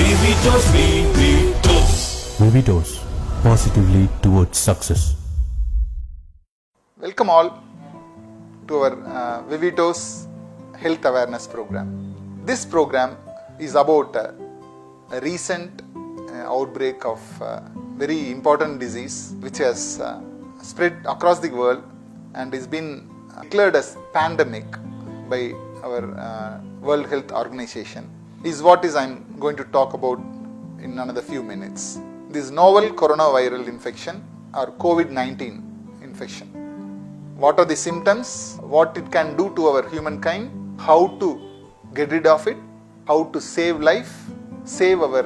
Vivitos, Vivitos. Vivitos, positively towards success. Welcome all to our Vivitos Health Awareness Program. This program is about a recent outbreak of very important disease which has spread across the world and is been declared as pandemic by our World Health Organization. Is what is I'm going to talk about in another few minutes. This novel coronavirus infection or COVID-19 infection. What are the symptoms? What it can do to our humankind? How to get rid of it? How to save life? Save our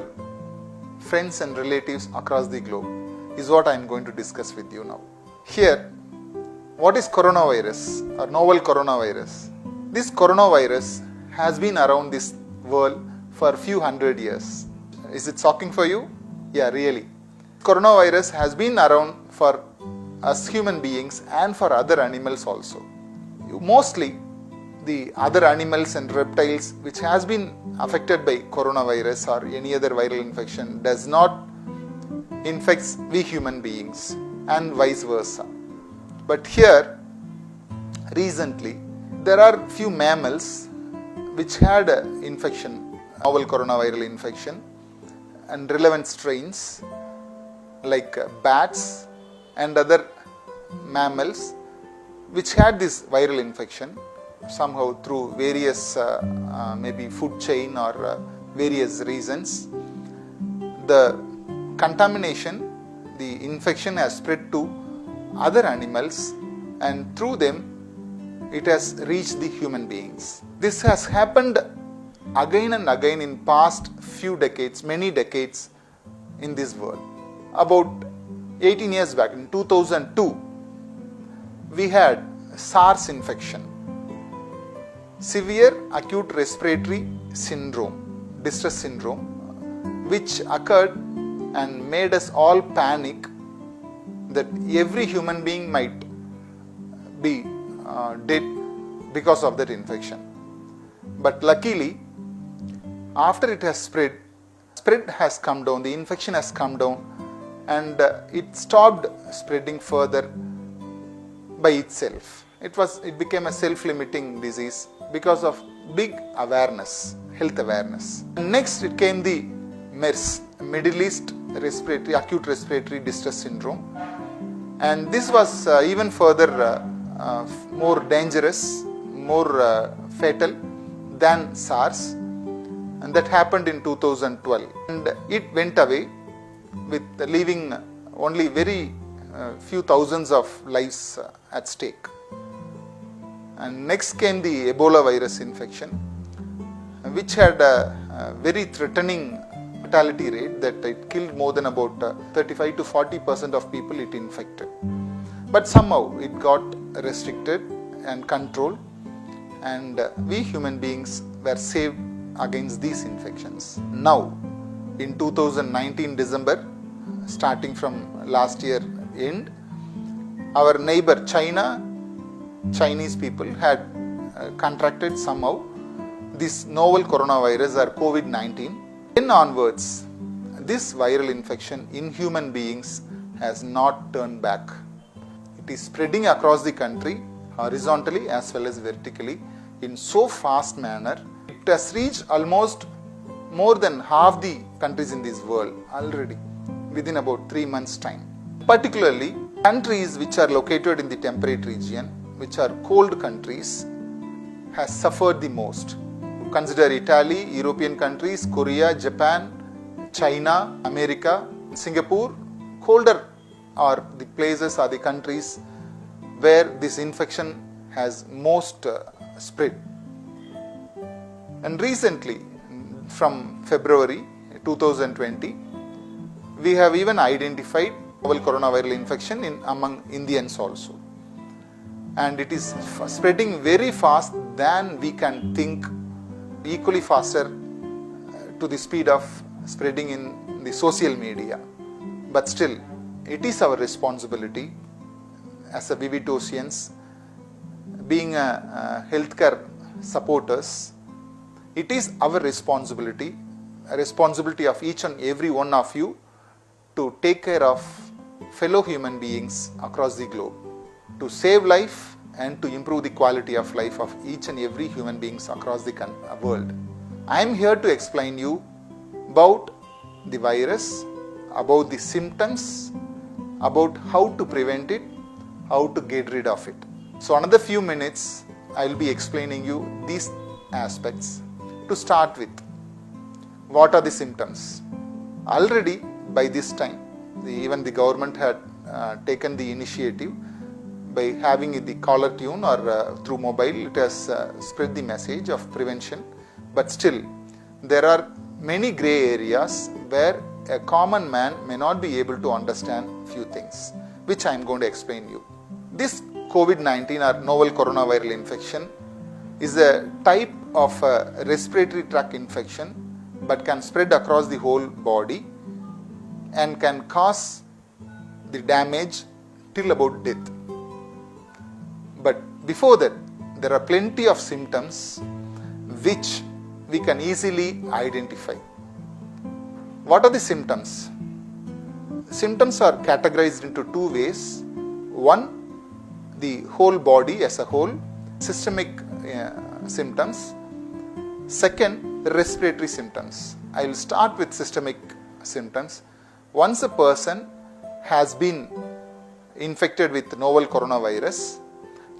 friends and relatives across the globe is what I am going to discuss with you now. Here, what is coronavirus or novel coronavirus? This coronavirus has been around this world for a few hundred years. Is it shocking for you? Yeah, really. Coronavirus has been around for us human beings and for other animals also. Mostly the other animals and reptiles which has been affected by coronavirus or any other viral infection does not infect we human beings and vice versa. But here recently there are few mammals which had infection, novel coronavirus infection, and relevant strains like bats and other mammals which had this viral infection somehow through various maybe food chain or various reasons. The contamination, the infection has spread to other animals and through them it has reached the human beings. This has happened again and again in past few decades, many decades in this world. About 18 years back in 2002, we had SARS infection, severe acute respiratory syndrome, distress syndrome, which occurred and made us all panic that every human being might be dead because of that infection. But luckily, after it has spread has come down, the infection has come down and it stopped spreading further by itself. It became a self-limiting disease because of big awareness, health awareness. Next it came the MERS, Middle East acute respiratory distress syndrome, and this was even further more dangerous, more fatal than SARS, and that happened in 2012 and it went away with leaving only very few thousands of lives at stake. And next came the Ebola virus infection, which had a very threatening fatality rate that it killed more than about 35 to 40% of people it infected. But somehow it got restricted and controlled and we human beings were saved against these infections. Now in 2019 December, starting from last year end, our neighbor Chinese people had contracted somehow this novel coronavirus or COVID-19. Then onwards, this viral infection in human beings has not turned back. It is spreading across the country horizontally as well as vertically in so fast manner. It has reached almost more than half the countries in this world already within about 3 months' time. Particularly countries which are located in the temperate region, which are cold countries, has suffered the most. Consider Italy, European countries, Korea, Japan, China, America, Singapore. Colder are the places, are the countries where this infection has most spread. And recently, from February 2020, we have even identified novel coronavirus infection among Indians also. And it is spreading very fast than we can think, equally faster to the speed of spreading in the social media. But still, it is our responsibility as a Vivitosians, being a healthcare supporters, it is our responsibility responsibility of each and every one of you to take care of fellow human beings across the globe, to save life and to improve the quality of life of each and every human beings across the world. I am here to explain you about the virus, about the symptoms, about how to prevent it, how to get rid of it. So another few minutes I will be explaining you these aspects. To start with, what are the symptoms? Already by this time, even the government had taken the initiative by having the caller tune or through mobile. It has spread the message of prevention, but still there are many grey areas where a common man may not be able to understand few things, which I am going to explain you. This COVID-19 or novel coronavirus infection is a type of a respiratory tract infection, but can spread across the whole body and can cause the damage till about death. But before that, there are plenty of symptoms which we can easily identify. What are the symptoms? Symptoms are categorized into two ways. One, the whole body as a whole, systemic symptoms. Second, respiratory symptoms. I will start with systemic symptoms. Once a person has been infected with novel coronavirus,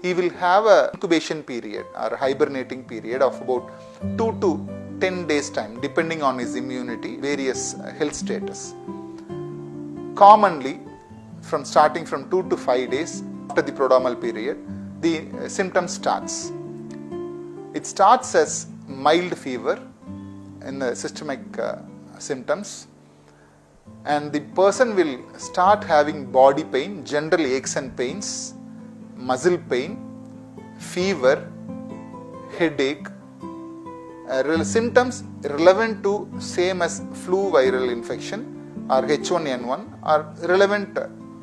he will have an incubation period or hibernating period of about 2 to 10 days time, depending on his immunity, various health status. Commonly, starting from 2 to 5 days after the prodromal period, the symptoms starts. It starts as mild fever in the systemic symptoms, and the person will start having body pain, general aches and pains, muscle pain, fever, headache, symptoms relevant to same as flu viral infection or H1N1 or relevant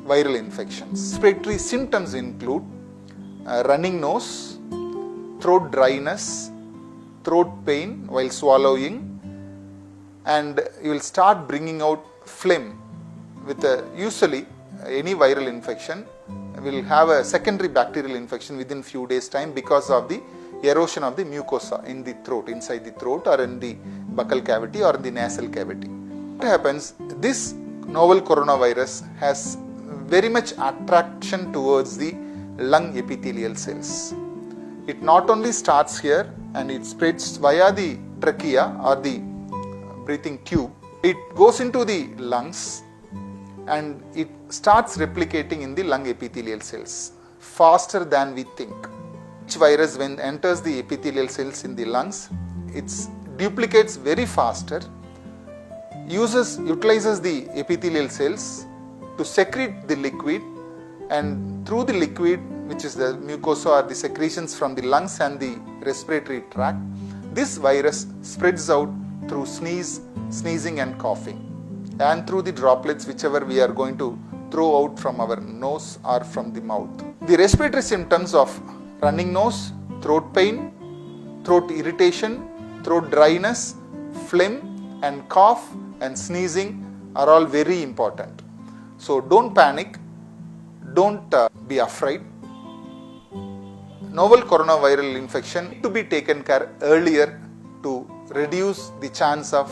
viral infections. Respiratory symptoms include running nose, throat dryness, throat pain while swallowing, and you will start bringing out phlegm. With usually any viral infection will have a secondary bacterial infection within few days time because of the erosion of the mucosa in the throat, inside the throat or in the buccal cavity or in the nasal cavity. What happens? This novel coronavirus has very much attraction towards the lung epithelial cells. It not only starts here and it spreads via the trachea or the breathing tube. It goes into the lungs and it starts replicating in the lung epithelial cells faster than we think. Each virus, when enters the epithelial cells in the lungs, it duplicates very faster, utilizes the epithelial cells to secrete the liquid, and through the liquid, which is the mucosa or the secretions from the lungs and the respiratory tract, this virus spreads out through sneezing and coughing, and through the droplets whichever we are going to throw out from our nose or from the mouth. The respiratory symptoms of running nose, throat pain, throat irritation, throat dryness, phlegm and cough and sneezing are all very important. So don't panic, don't be afraid. Novel coronavirus infection to be taken care earlier to reduce the chance of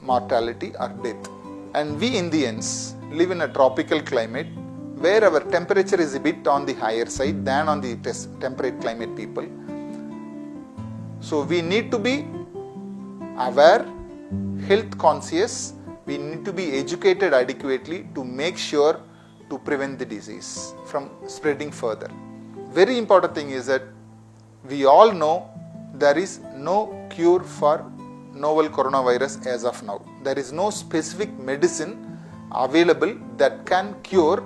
mortality or death. And we Indians live in a tropical climate where our temperature is a bit on the higher side than on the temperate climate people. So we need to be aware, health conscious, we need to be educated adequately to make sure to prevent the disease from spreading further. Very important thing is that we all know there is no cure for novel coronavirus as of now. There is no specific medicine available that can cure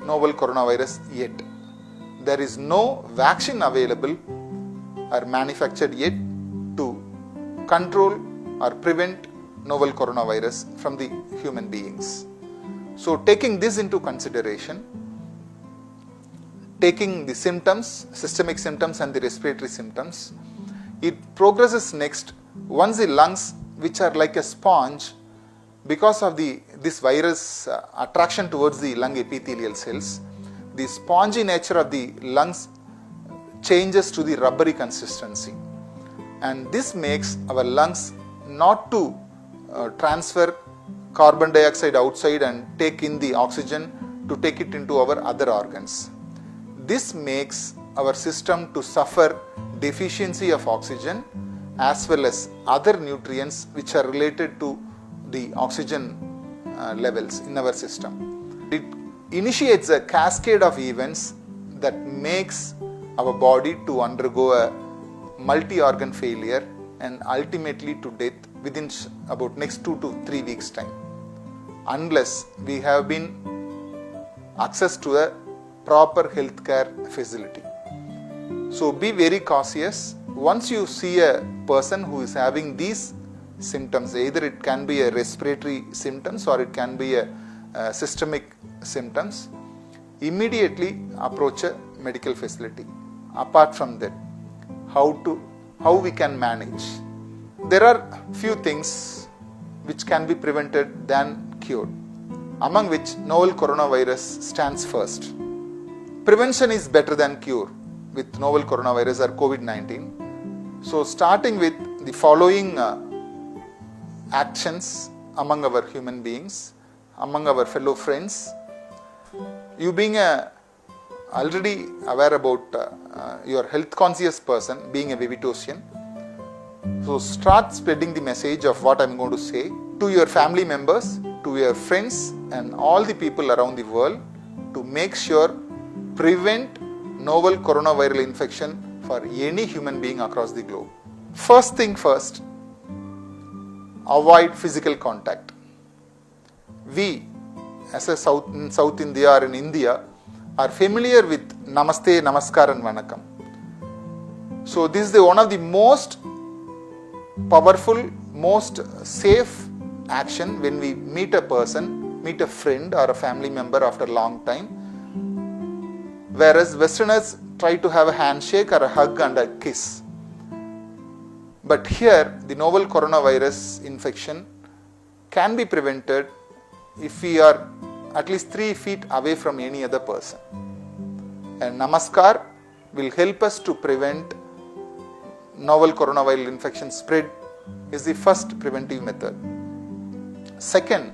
novel coronavirus yet. There is no vaccine available or manufactured yet to control or prevent novel coronavirus from the human beings. So taking this into consideration, taking the symptoms, systemic symptoms and the respiratory symptoms, it progresses next. Once the lungs which are like a sponge because of this virus attraction towards the lung epithelial cells. The spongy nature of the lungs changes to the rubbery consistency, and this makes our lungs not to transfer carbon dioxide outside and take in the oxygen to take it into our other organs. This makes our system to suffer deficiency of oxygen as well as other nutrients which are related to the oxygen levels in our system. It initiates a cascade of events that makes our body to undergo a multi-organ failure and ultimately to death within about next 2 to 3 weeks time, unless we have been access to a proper healthcare facility. So be very cautious. Once you see a person who is having these symptoms, either it can be a respiratory symptoms or it can be a systemic symptoms, immediately approach a medical facility. Apart from that, how we can manage? There are few things which can be prevented than cured, among which novel coronavirus stands first. Prevention is better than cure with novel coronavirus or COVID-19. So starting with the following actions among our human beings, among our fellow friends. You being already aware about your health conscious person, being a Vivitosian, so start spreading the message of what I am going to say to your family members, to your friends and all the people around the world to make sure prevent novel coronavirus infection for any human being across the globe. First thing first, avoid physical contact. We as a South India or in India are familiar with Namaste, Namaskar and Vanakkam. So this is one of the most powerful, most safe action when we meet a person, meet a friend or a family member after a long time. Whereas Westerners try to have a handshake or a hug and a kiss. But here the novel coronavirus infection can be prevented if we are at least 3 feet away from any other person. And Namaskar will help us to prevent novel coronavirus infection spread is the first preventive method. Second,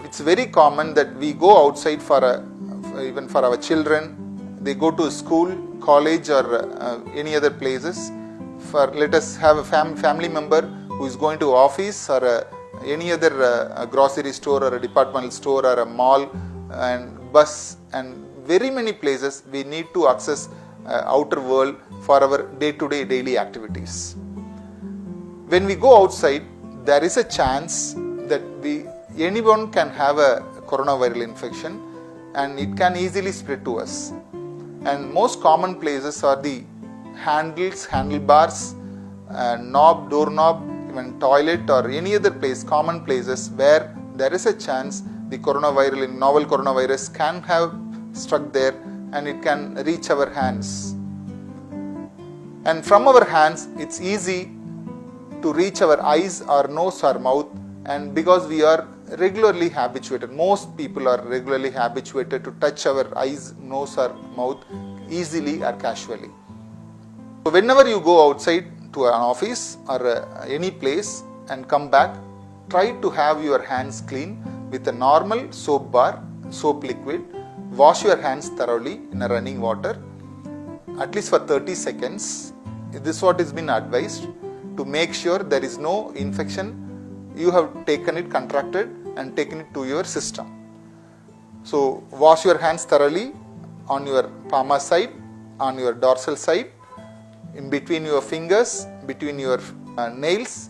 it's very common that we go outside even for our children, they go to school, college or any other places. Let us have a family member who is going to office or any other grocery store or a departmental store or a mall and bus and very many places we need to access outer world for our day-to-day daily activities. When we go outside, there is a chance that anyone can have a coronavirus infection and it can easily spread to us. And most common places are the handlebars, knob, doorknob, even toilet or any other place, common places where there is a chance the novel coronavirus can have struck there and it can reach our hands. And from our hands, it's easy to reach our eyes or nose or mouth, and because we are regularly habituated, most people are regularly habituated to touch our eyes, nose or mouth easily or casually. So whenever you go outside to an office or any place and come back, try to have your hands clean with a normal soap bar, soap liquid. Wash your hands thoroughly in a running water at least for 30 seconds. This is what has been advised to make sure there is no infection. You have taken it, contracted and taken it to your system. So wash your hands thoroughly on your palmar side, on your dorsal side, in between your fingers, between your nails.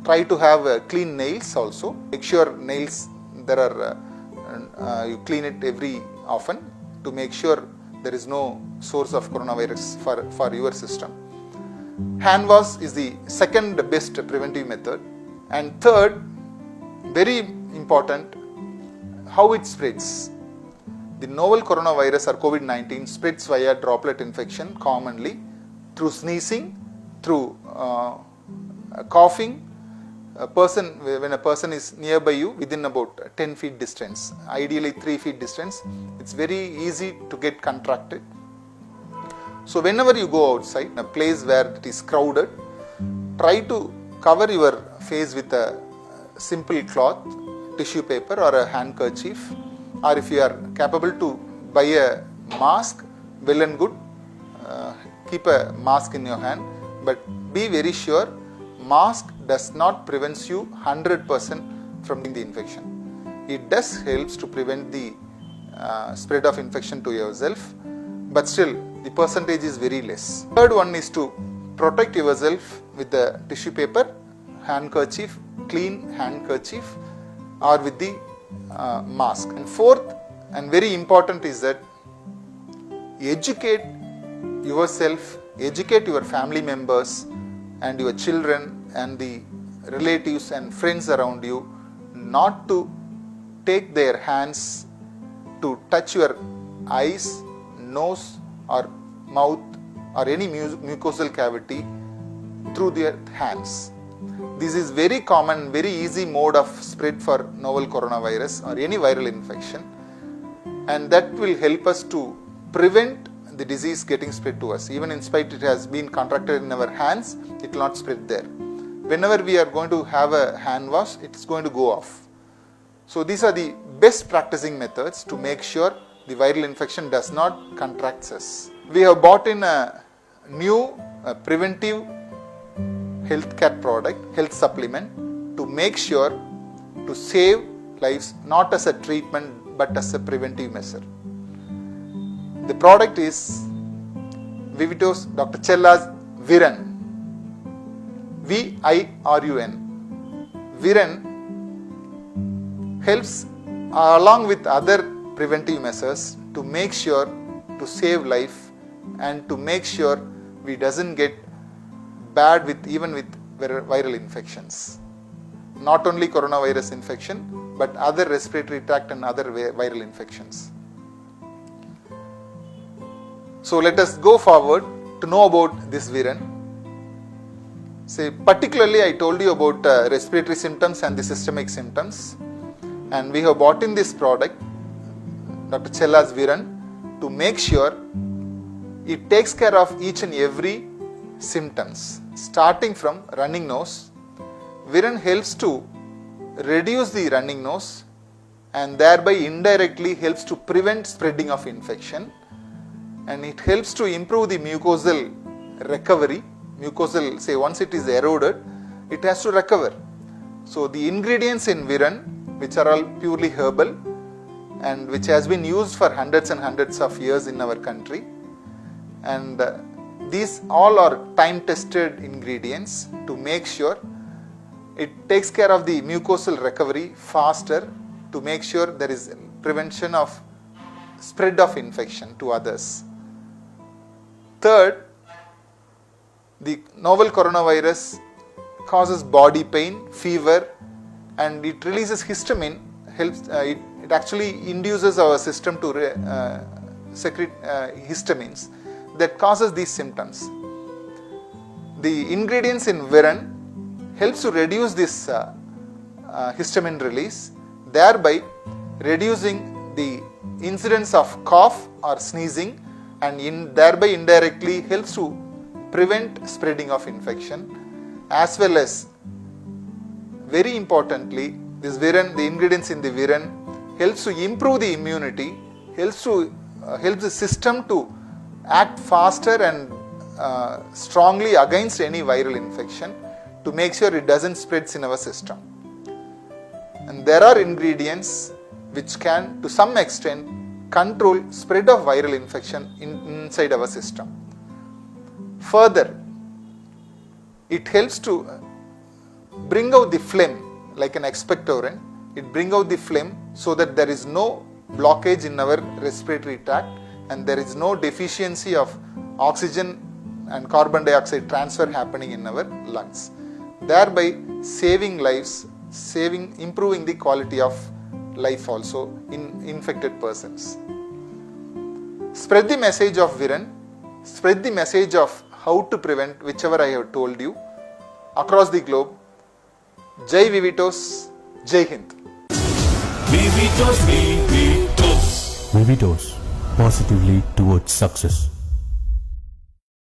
Try to have clean nails also. Make sure nails you clean it every often to make sure there is no source of coronavirus for your system. Hand wash is the second best preventive method. And third, very important, how it spreads. The novel coronavirus or COVID-19 spreads via droplet infection commonly through sneezing, through coughing, when a person is nearby you within about 10 feet distance, ideally 3 feet distance, it's very easy to get contracted. So whenever you go outside, in a place where it is crowded, try to cover your face with a simple cloth, tissue paper or a handkerchief, or if you are capable to buy a mask, well and good, keep a mask in your hand, but be very sure mask does not prevent you 100% from the infection. It does helps to prevent the spread of infection to yourself, but still the percentage is very less. Third one is to protect yourself with the tissue paper, handkerchief, clean handkerchief, or with the mask. And fourth and very important is that educate yourself, educate your family members and your children and the relatives and friends around you not to take their hands to touch your eyes, nose or mouth or any mucosal cavity through their hands. This is very common, very easy mode of spread for novel coronavirus or any viral infection, and that will help us to prevent the disease getting spread to us. Even in spite it has been contracted in our hands, it will not spread there. Whenever we are going to have a hand wash, it is going to go off. So these are the best practicing methods to make sure the viral infection does not contract us. We have bought in a new preventive healthcare product, health supplement, to make sure to save lives, not as a treatment but as a preventive measure. The product is Vivitos Dr. Chella's Viren, V-I-R-U-N. Viren helps along with other preventive measures to make sure to save life and to make sure we doesn't get bad with even with viral infections. Not only coronavirus infection but other respiratory tract and other viral infections. So let us go forward to know about this Viren. Say particularly I told you about respiratory symptoms and the systemic symptoms, and we have bought in this product Dr. Chella's Viren to make sure it takes care of each and every symptoms. Starting from running nose, Viren helps to reduce the running nose and thereby indirectly helps to prevent spreading of infection, and it helps to improve the mucosal recovery. Mucosal, say once it is eroded, it has to recover. So the ingredients in Viren, which are all purely herbal and which has been used for hundreds and hundreds of years in our country, and these all are time tested ingredients to make sure it takes care of the mucosal recovery faster, to make sure there is prevention of spread of infection to others. Third, the novel coronavirus causes body pain, fever, and it releases histamine. It actually induces our system to secrete histamines that causes these symptoms. The ingredients in Viren helps to reduce this histamine release, thereby reducing the incidence of cough or sneezing, and thereby indirectly helps to prevent spreading of infection, as well as very importantly this Viren, the ingredients in the Viren helps to improve the immunity, helps the system to act faster and strongly against any viral infection to make sure it doesn't spread in our system. And there are ingredients which can to some extent control spread of viral infection inside our system. Further, it helps to bring out the phlegm like an expectorant. It brings out the phlegm so that there is no blockage in our respiratory tract and there is no deficiency of oxygen and carbon dioxide transfer happening in our lungs, thereby saving lives, improving the quality of life also in infected persons. Spread the message of Viren, spread the message of how to prevent, whichever I have told you, across the globe. Jai Vivitos, Jai Hind. Vivitos, Vivitos. Vivitos, positively towards success.